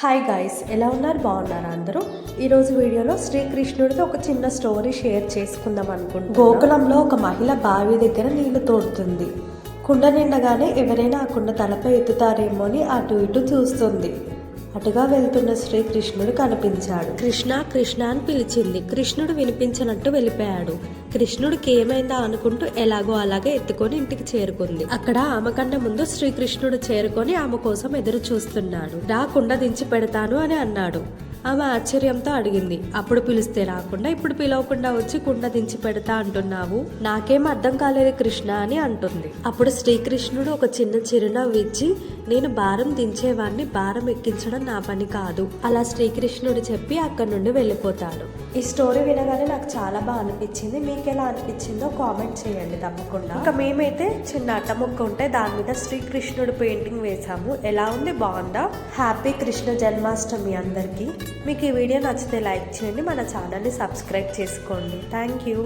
Hi guys, ఎలా ఉన్నారు? బాగున్నారా అందరూ? ఈరోజు వీడియోలో శ్రీకృష్ణుడితో ఒక చిన్న స్టోరీ షేర్ చేసుకుందాం అనుకుంటున్నాను. గోకులంలో ఒక మహిళ బావి దగ్గర నీళ్లు తోడుతుంది. కుండ నిండగానే ఎవరైనా ఆ కుండ తలపై ఎత్తుతారేమో అని అటు ఇటు చూస్తుంది. అటుగా వెళ్తున్న శ్రీకృష్ణుడు కనిపించాడు. కృష్ణ కృష్ణ అని పిలిచింది. కృష్ణుడు వినిపించినట్టు వెళ్ళిపోయాడు. కృష్ణుడికి ఏమైందా అనుకుంటూ ఎలాగో అలాగే ఎత్తుకొని ఇంటికి చేరుకుంది. అక్కడ ఆమె కన్నా ముందు శ్రీకృష్ణుడు చేరుకొని ఆమె కోసం ఎదురు చూస్తున్నాడు. కుండ దించి పెడతాను అని అన్నాడు. ఆమె ఆశ్చర్యంతో అడిగింది, అప్పుడు పిలిస్తే రాకుండా ఇప్పుడు పిలవకుండా వచ్చి కుండ దించి పెడతా అంటున్నావు? నాకేం అర్థం కాలేదు కృష్ణ అని అంటుంది. అప్పుడు శ్రీకృష్ణుడు ఒక చిన్న చిరునవ్వు ఇచ్చి, నేను భారం దించేవాడిని, భారం ఎక్కించడం నా పని కాదు, అలా శ్రీకృష్ణుడు చెప్పి అక్కడి నుండి వెళ్ళిపోతాడు. ఈ స్టోరీ వినగానే నాకు చాలా బాగా అనిపించింది. మీకు ఎలా అనిపించిందో కామెంట్ చేయండి తప్పకుండా. ఇంకా మేమైతే చిన్న అట్టముక్క ఉంటే దాని మీద శ్రీకృష్ణుడు పెయింటింగ్ వేసాము. ఎలా ఉంది? బాగుందా? హ్యాపీ కృష్ణ జన్మాష్టమి అందరికీ. మీకు ఈ వీడియో నచ్చితే లైక్ చేయండి, మన ఛానల్ని సబ్స్క్రైబ్ చేసుకోండి. Thank you.